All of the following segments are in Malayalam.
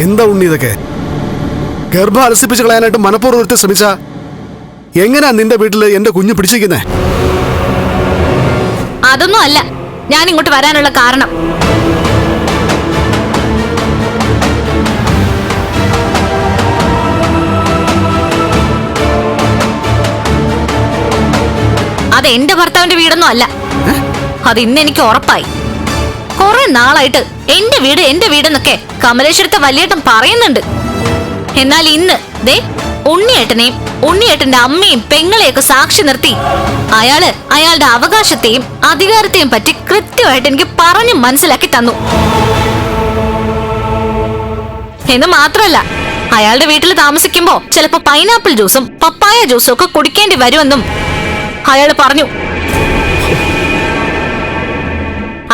എന്താ ഉണ്ണി ഇതൊക്കെ? ഗർഭം അലസിപ്പിച്ച് കളയാനായിട്ട് മനഃപൂർവ്വം ശ്രമിച്ച എങ്ങനെയാ നിന്റെ വീട്ടില് എന്റെ കുഞ്ഞ് പിടിച്ചിരിക്കുന്നേ? അതൊന്നും അല്ല ഞാൻ ഇങ്ങോട്ട് വരാനുള്ള കാരണം. അത് എന്റെ ഭർത്താവിന്റെ വീടൊന്നും അല്ല. അത് ഇന്ന് എനിക്ക് ഉറപ്പായി. കുറെ നാളായിട്ട് എന്റെ വീടെന്നൊക്കെ കമലേശ്വരത്തെ വലിയേട്ടൻ പറയുന്നുണ്ട്. എന്നാൽ ഇന്ന് ദേ ഉണ്ണിയേട്ടനെയും ഉണ്ണിയേട്ടന്റെ അമ്മയും പെങ്ങളെയൊക്കെ സാക്ഷി നിർത്തി അയാളുടെ അവകാശത്തെയും അധികാരത്തെയും പറ്റി കൃത്യമായിട്ട് എനിക്ക് പറഞ്ഞു മനസ്സിലാക്കി തന്നു. എന്ന് മാത്രമല്ല, അയാളുടെ വീട്ടിൽ താമസിക്കുമ്പോ ചിലപ്പോ പൈനാപ്പിൾ ജ്യൂസും പപ്പായ ജ്യൂസും ഒക്കെ കുടിക്കേണ്ടി വരുമെന്നും അയാൾ പറഞ്ഞു.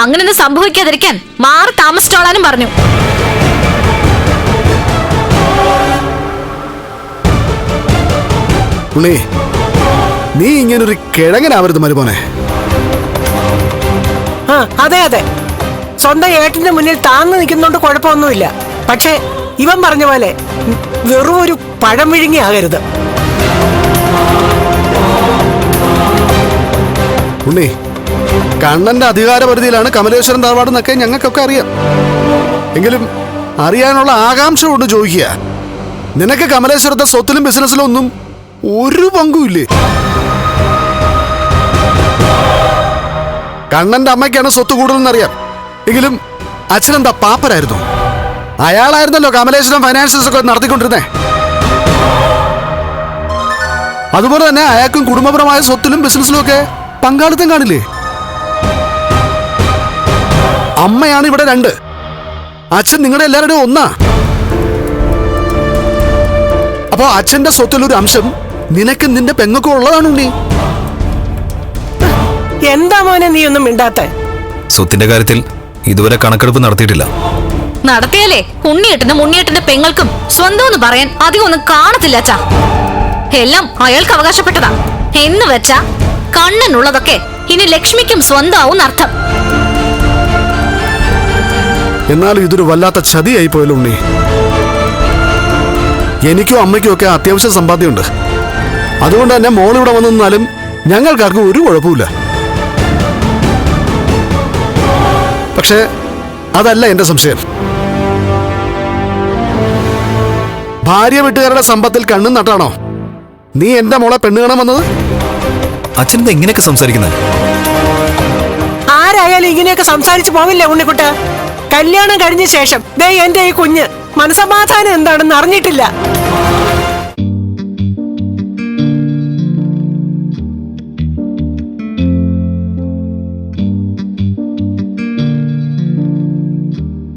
അങ്ങനെയൊന്നും സംഭവിക്കാതിരിക്കാൻ മാറി താമസിച്ചോളാനും പറഞ്ഞു. ഉണ്ണി, നീ ഇങ്ങനൊരു കിഴങ്ങനാവരുത് മരുമോനെ. അതെ അതെ, സ്വന്തം ഏട്ടന്റെ മുന്നിൽ താന്നു നിൽക്കുന്നോണ്ട് കുഴപ്പമൊന്നുമില്ല. പക്ഷേ ഇവൻ പറഞ്ഞ പോലെ വെറും ഒരു പഴം വിഴുങ്ങി ആകരുത്. ഉണ്ണി, കണ്ണന്റെ അധികാരപരിധിയിലാണ് കമലേശ്വരൻ തറവാടെന്നൊക്കെ ഞങ്ങൾക്കൊക്കെ അറിയാം. എങ്കിലും അറിയാനുള്ള ആകാംക്ഷ കൊണ്ട് ചോദിക്കുക, നിനക്ക് കമലേശ്വരത്തെ സ്വത്തിലും ബിസിനസ്സിലും ഒന്നും ഒരു പങ്കുമില്ലേ? കണ്ണന്റെ അമ്മയ്ക്കാണ് സ്വത്ത് കൂടുതലെന്നറിയാം. എങ്കിലും അച്ഛനെന്താ പാപ്പരായിരുന്നു? അയാളായിരുന്നല്ലോ കമലേശ്വരം ഫൈനാൻഷ്യൽസ് ഒക്കെ നടത്തിക്കൊണ്ടിരുന്നേ. അതുപോലെ തന്നെ അയാൾക്കും കുടുംബപരമായ സ്വത്തിലും ബിസിനസ്സിലും ഒക്കെ പങ്കാളിത്തം കാണില്ലേ? അമ്മയാണ് ഇവിടെ 2, അച്ഛൻ നിങ്ങളുടെ എല്ലാവരുടെയും 1. അപ്പോ അച്ഛന്റെ സ്വത്തിലൊരു അംശം നിനക്ക് നിന്റെ പെങ്ങൾക്കും ഉള്ളതാണ് ഉണ്ണി. എന്താ മോനെ നീ ഒന്നും മിണ്ടാത്ത? സ്വത്തിന്റെ കാര്യത്തിൽ ഇതുവരെ കണക്കെടുപ്പ് നടത്തിയിട്ടില്ല. നടത്തിയാലേ ഉണ്ണിയേട്ടന്റെ പെങ്ങൾക്കും സ്വന്തം എന്ന് പറയാൻ അധികം ഒന്നും കാണത്തില്ല അച്ഛാ. എല്ലാം അയാൾക്ക് അവകാശപ്പെട്ടതാ എന്ന് വെച്ചാ കണ്ണനുള്ളതൊക്കെ ഇനി ലക്ഷ്മിക്കും സ്വന്തമാവും അർത്ഥം. എന്നാലും ഇതൊരു വല്ലാത്ത ചതിയായി പോയല്ലോ ഉണ്ണി. എനിക്കും അമ്മയ്ക്കും ഒക്കെ അത്യാവശ്യം സമ്പാദ്യമുണ്ട്. അതുകൊണ്ട് തന്നെ മോളിവിടെ വന്നു നിന്നാലും ഞങ്ങൾക്കാർക്കും ഒരു കുഴപ്പമില്ല. പക്ഷേ അതല്ല എന്റെ സംശയം. ഭാര്യ വീട്ടുകാരുടെ സമ്പത്തിൽ കണ്ണും നട്ടാണോ നീ എന്റെ മോളെ പെണ്ണ് കാണാൻ വന്നത്? അച്ഛനെന്താ ഇങ്ങനെയൊക്കെ സംസാരിക്കുന്നത്? ആരായാലും ഇങ്ങനെയൊക്കെ സംസാരിച്ചു പോവില്ല ഉണ്ണിക്കുട്ട. കല്യാണം കഴിഞ്ഞ ശേഷം ദേ എന്റെ ഈ കുഞ്ഞ് മനസമാധാനം എന്താണെന്ന് അറിഞ്ഞിട്ടില്ല.